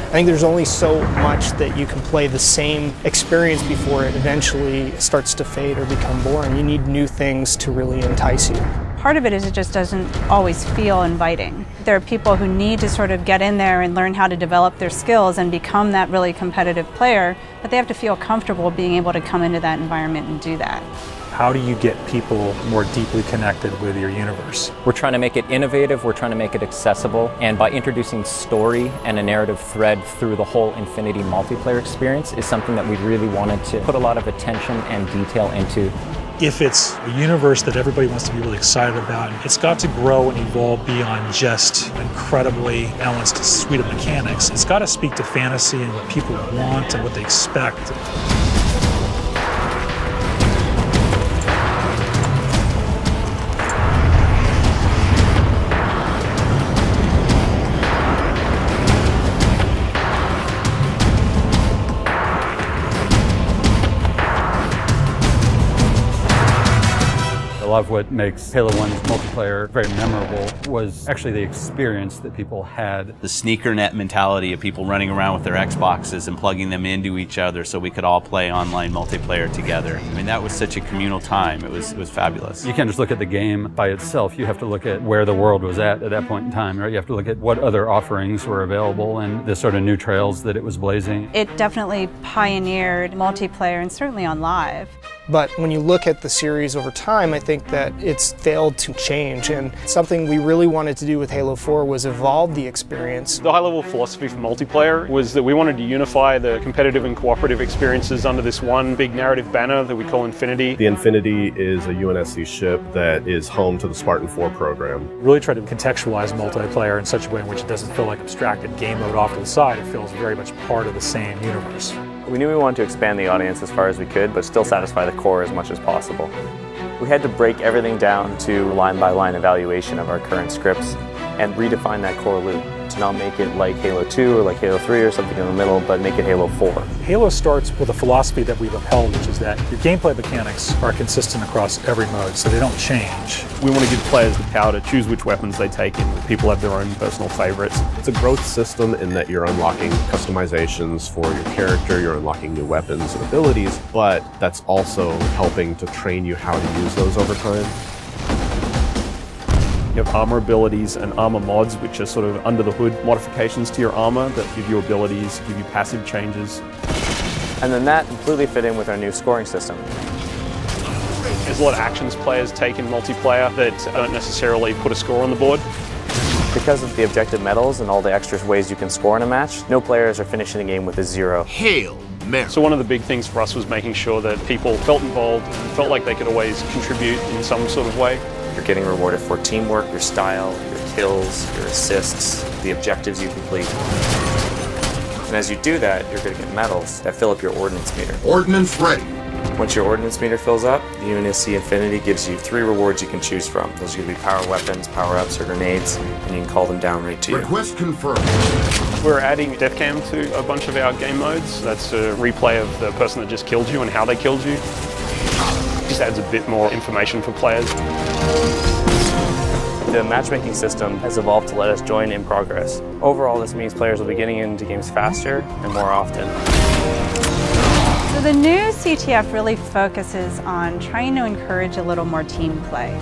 I think there's only so much that you can play the same experience before it eventually starts to fade or become boring. You need new things to really entice you. Part of it is it just doesn't always feel inviting. There are people who need to sort of get in there and learn how to develop their skills and become that really competitive player, but they have to feel comfortable being able to come into that environment and do that. How do you get people more deeply connected with your universe? We're trying to make it innovative, we're trying to make it accessible, and by introducing story and a narrative thread through the whole Infinity multiplayer experience is something that we really wanted to put a lot of attention and detail into. If it's a universe that everybody wants to be really excited about, it's got to grow and evolve beyond just an incredibly balanced suite of mechanics. It's got to speak to fantasy and what people want and what they expect. A lot of what makes Halo 1's multiplayer very memorable was actually the experience that people had. The sneaker net mentality of people running around with their Xboxes and plugging them into each other so we could all play online multiplayer together. I mean, that was such a communal time. It was fabulous. You can't just look at the game by itself. You have to look at where the world was at that point in time, right? You have to look at what other offerings were available and the sort of new trails that it was blazing. It definitely pioneered multiplayer and certainly on live. But when you look at the series over time, I think that it's failed to change. And something we really wanted to do with Halo 4 was evolve the experience. The high-level philosophy for multiplayer was that we wanted to unify the competitive and cooperative experiences under this one big narrative banner that we call Infinity. The Infinity is a UNSC ship that is home to the Spartan 4 program. Really try to contextualize multiplayer in such a way in which it doesn't feel like abstracted game mode off to the side. It feels very much part of the same universe. We knew we wanted to expand the audience as far as we could, but still satisfy the core as much as possible. We had to break everything down to line-by-line evaluation of our current scripts and redefine that core loop to not make it like Halo 2 or like Halo 3 or something in the middle, but make it Halo 4. Halo starts with a philosophy that we've upheld, which is that your gameplay mechanics are consistent across every mode, so they don't change. We want to give players the power to choose which weapons they take in. People have their own personal favorites. It's a growth system in that you're unlocking customizations for your character, you're unlocking new weapons and abilities, but that's also helping to train you how to use those over time. You have armor abilities and armor mods, which are sort of under the hood modifications to your armor that give you abilities, give you passive changes. And then that completely fit in with our new scoring system. There's a lot of actions players take in multiplayer that don't necessarily put a score on the board. Because of the objective medals and all the extra ways you can score in a match, no players are finishing the game with a 0. Hail Mary. So one of the big things for us was making sure that people felt involved and felt like they could always contribute in some sort of way. You're getting rewarded for teamwork, your style, your kills, your assists, the objectives you complete. And as you do that, you're going to get medals that fill up your ordnance meter. Ordnance ready. Once your ordnance meter fills up, the UNSC Infinity gives you 3 rewards you can choose from. Those are going to be power weapons, power-ups, or grenades, and you can call them down right to you. Request confirmed. We're adding death cam to a bunch of our game modes. That's a replay of the person that just killed you and how they killed you. Just adds a bit more information for players. The matchmaking system has evolved to let us join in progress. Overall, this means players will be getting into games faster and more often. So the new CTF really focuses on trying to encourage a little more team play.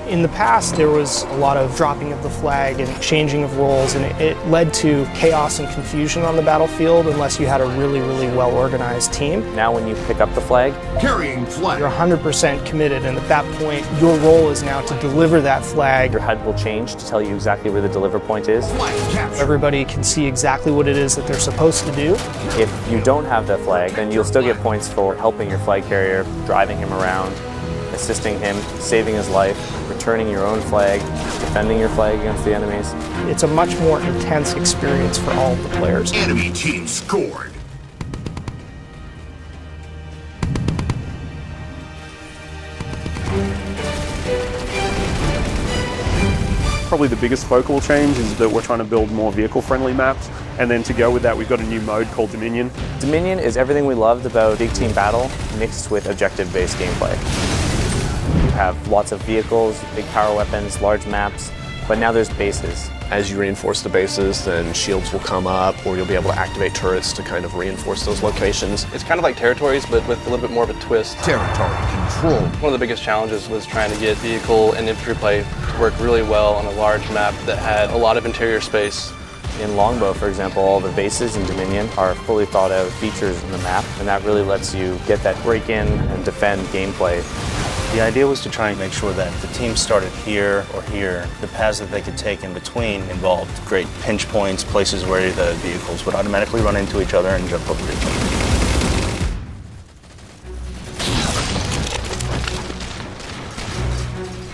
In the past, there was a lot of dropping of the flag and changing of roles, and it led to chaos and confusion on the battlefield unless you had a really, really well-organized team. Now when you pick up the flag, carrying flag, you're 100% committed, and at that point, your role is now to deliver that flag. Your HUD will change to tell you exactly where the deliver point is. Everybody can see exactly what it is that they're supposed to do. If you don't have that flag, then you'll still get points for helping your flag carrier, driving him around, assisting him, saving his life, returning your own flag, defending your flag against the enemies. It's a much more intense experience for all of the players. Enemy team scored. Probably the biggest focal change is that we're trying to build more vehicle-friendly maps, and then to go with that, we've got a new mode called Dominion. Dominion is everything we loved about big team battle mixed with objective-based gameplay. You have lots of vehicles, big power weapons, large maps, but now there's bases. As you reinforce the bases, then shields will come up, or you'll be able to activate turrets to kind of reinforce those locations. It's kind of like territories, but with a little bit more of a twist. Territory control. One of the biggest challenges was trying to get vehicle and infantry play to work really well on a large map that had a lot of interior space. In Longbow, for example, all the bases in Dominion are fully thought out features in the map, and that really lets you get that break-in and defend gameplay. The idea was to try and make sure that if the team started here or here, the paths that they could take in between involved great pinch points, places where the vehicles would automatically run into each other and jump over each other.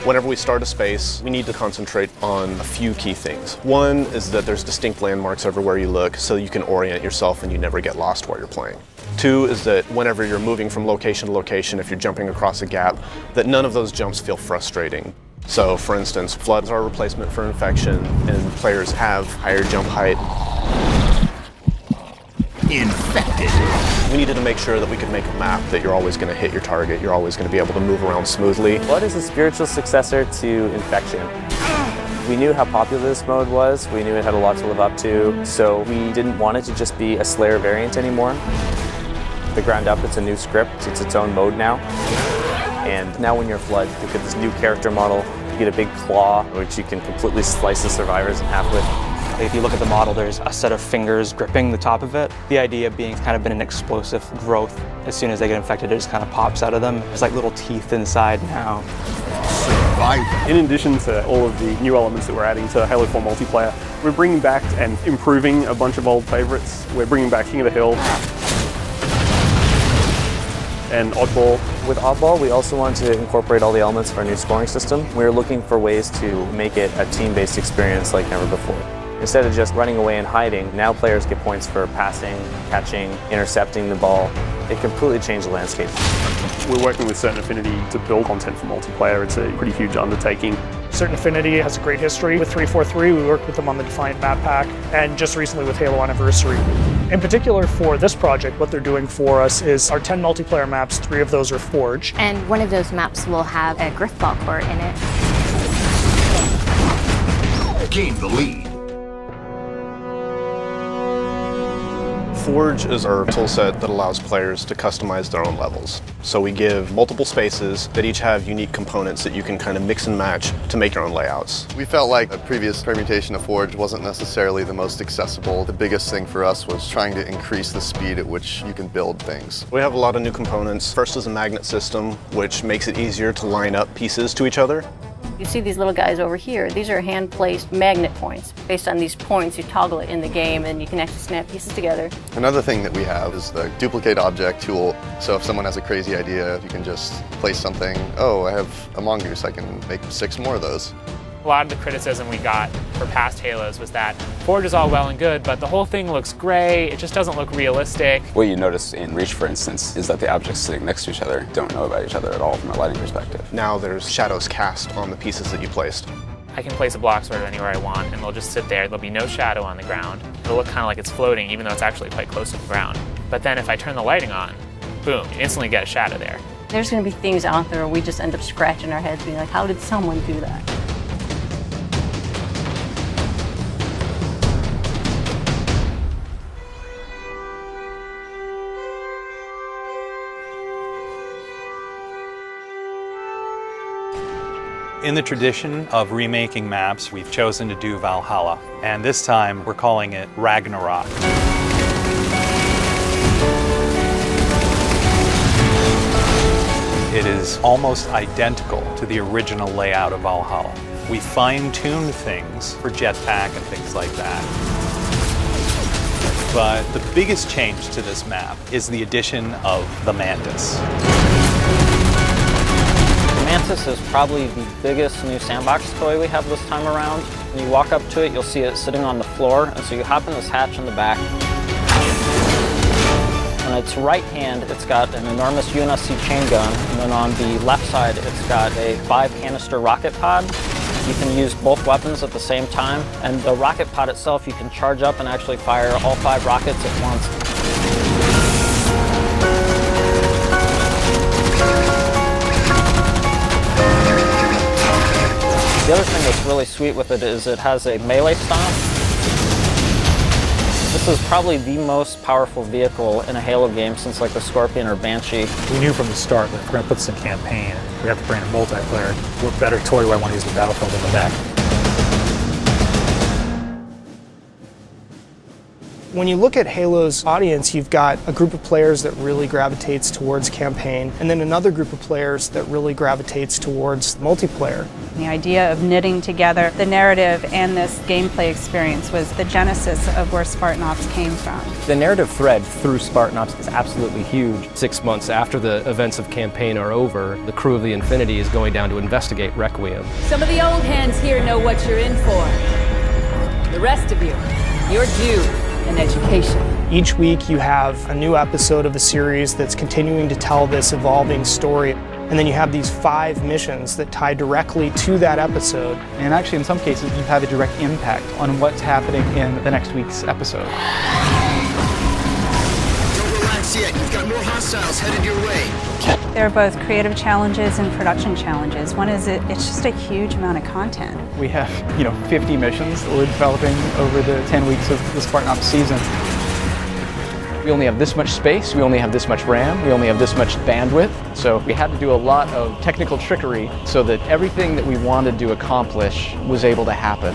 Whenever we start a space, we need to concentrate on a few key things. One is that there's distinct landmarks everywhere you look, so you can orient yourself and you never get lost while you're playing. Two is that whenever you're moving from location to location, if you're jumping across a gap, that none of those jumps feel frustrating. So for instance, floods are a replacement for infection, and players have higher jump height. Infected. We needed to make sure that we could make a map that you're always going to hit your target, you're always going to be able to move around smoothly. Flood is a spiritual successor to Infection. We knew how popular this mode was, we knew it had a lot to live up to, so we didn't want it to just be a Slayer variant anymore. The ground up, it's a new script, it's its own mode now. And now when you're Flood, you get this new character model, you get a big claw, which you can completely slice the survivors in half with. If you look at the model, there's a set of fingers gripping the top of it. The idea being it's kind of been an explosive growth. As soon as they get infected, it just kind of pops out of them. There's like little teeth inside now. Survivor. In addition to all of the new elements that we're adding to Halo 4 multiplayer, we're bringing back and improving a bunch of old favorites. We're bringing back King of the Hill and Oddball. With Oddball, we also wanted to incorporate all the elements of our new scoring system. We were looking for ways to make it a team-based experience like never before. Instead of just running away and hiding, now players get points for passing, catching, intercepting the ball. It completely changed the landscape. We're working with Certain Affinity to build content for multiplayer. It's a pretty huge undertaking. Certain Affinity has a great history with 343. We worked with them on the Defiant map pack, and just recently with Halo Anniversary. In particular for this project, what they're doing for us is our 10 multiplayer maps, 3 of those are Forge. And one of those maps will have a Griffball core in it. Gain the lead. Forge is our toolset that allows players to customize their own levels. So we give multiple spaces that each have unique components that you can kind of mix and match to make your own layouts. We felt like a previous permutation of Forge wasn't necessarily the most accessible. The biggest thing for us was trying to increase the speed at which you can build things. We have a lot of new components. First is a magnet system, which makes it easier to line up pieces to each other. You see these little guys over here. These are hand-placed magnet points. Based on these points, you toggle it in the game and you can actually snap pieces together. Another thing that we have is the duplicate object tool. So if someone has a crazy idea, you can just place something. Oh, I have a mongoose. I can make 6 more of those. A lot of the criticism we got for past Halos was that Forge is all well and good, but the whole thing looks gray, it just doesn't look realistic. What you notice in Reach, for instance, is that the objects sitting next to each other don't know about each other at all from a lighting perspective. Now there's shadows cast on the pieces that you placed. I can place a block sort of anywhere I want, and they'll just sit there. There'll be no shadow on the ground. It'll look kind of like it's floating, even though it's actually quite close to the ground. But then if I turn the lighting on, boom, you instantly get a shadow there. There's going to be things out there where we just end up scratching our heads being like, how did someone do that? In the tradition of remaking maps, we've chosen to do Valhalla, and this time we're calling it Ragnarok. It is almost identical to the original layout of Valhalla. We fine-tuned things for jetpack and things like that. But the biggest change to this map is the addition of the Mantis. Mantis is probably the biggest new sandbox toy we have this time around. When you walk up to it, you'll see it sitting on the floor, and so you hop in this hatch in the back. On its right hand, it's got an enormous UNSC chain gun, and then on the left side, it's got a 5-canister rocket pod. You can use both weapons at the same time, and the rocket pod itself, you can charge up and actually fire all 5 rockets at once. The other thing that's really sweet with it is it has a melee stomp. This is probably the most powerful vehicle in a Halo game since like the Scorpion or Banshee. We knew from the start that if we're going to put this in campaign, we have to bring in multiplayer. What better toy do I want to use the Battlefield than the mech? When you look at Halo's audience, you've got a group of players that really gravitates towards campaign, and then another group of players that really gravitates towards multiplayer. The idea of knitting together the narrative and this gameplay experience was the genesis of where Spartan Ops came from. The narrative thread through Spartan Ops is absolutely huge. 6 months after the events of campaign are over, the crew of the Infinity is going down to investigate Requiem. Some of the old hands here know what you're in for. The rest of you, you're due an education. Each week you have a new episode of a series that's continuing to tell this evolving story. And then you have these 5 missions that tie directly to that episode. And actually, in some cases, you have a direct impact on what's happening in the next week's episode. Don't relax yet. You've got more hostiles headed your way. There are both creative challenges and production challenges. One is it's just a huge amount of content. We have, 50 missions that we're developing over the 10 weeks of the Spartan Ops season. We only have this much space, we only have this much RAM, we only have this much bandwidth. So we had to do a lot of technical trickery so that everything that we wanted to accomplish was able to happen.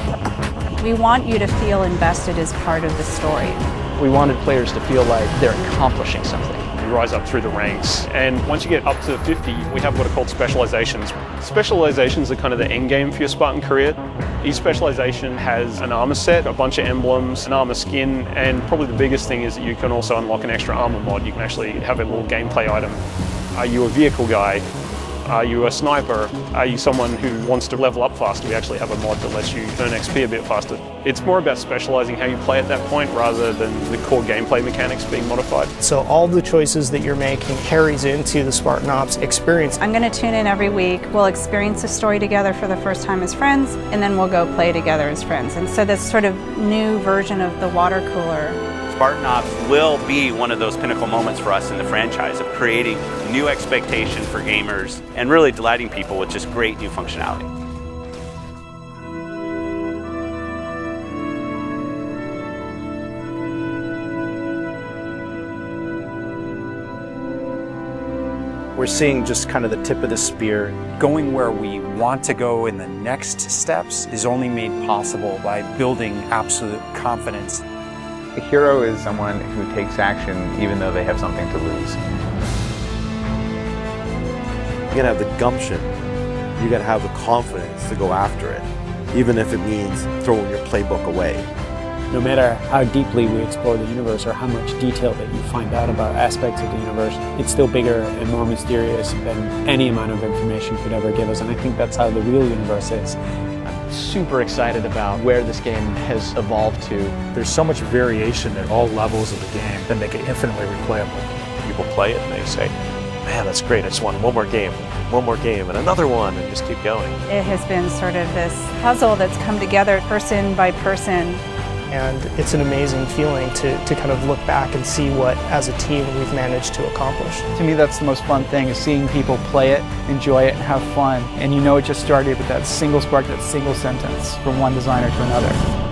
We want you to feel invested as part of the story. We wanted players to feel like they're accomplishing something. You rise up through the ranks, and once you get up to 50, we have what are called specializations. Specializations are kind of the end game for your Spartan career. Each specialization has an armor set, a bunch of emblems, an armor skin, and probably the biggest thing is that you can also unlock an extra armor mod. You can actually have a little gameplay item. Are you a vehicle guy? Are you a sniper? Are you someone who wants to level up faster? We actually have a mod that lets you earn XP a bit faster. It's more about specializing how you play at that point rather than the core gameplay mechanics being modified. So all the choices that you're making carries into the Spartan Ops experience. I'm going to tune in every week. We'll experience the story together for the first time as friends, and then we'll go play together as friends. And so this sort of new version of the water cooler. Spartan Ops will be one of those pinnacle moments for us in the franchise of creating new expectation for gamers and really delighting people with just great new functionality. We're seeing just kind of the tip of the spear. Going where we want to go in the next steps is only made possible by building absolute confidence. A hero is someone who takes action even though they have something to lose. You gotta have the gumption. You gotta have the confidence to go after it, even if it means throwing your playbook away. No matter how deeply we explore the universe or how much detail that you find out about aspects of the universe, it's still bigger and more mysterious than any amount of information could ever give us. And I think that's how the real universe is. Super excited about where this game has evolved to. There's so much variation at all levels of the game that make it infinitely replayable. People play it and they say, man, that's great, I just want one more game, and another one, and just keep going. It has been sort of this puzzle that's come together person by person. And it's an amazing feeling to kind of look back and see what, as a team, we've managed to accomplish. To me, that's the most fun thing, is seeing people play it, enjoy it, and have fun. And you know it just started with that single spark, that single sentence from one designer to another.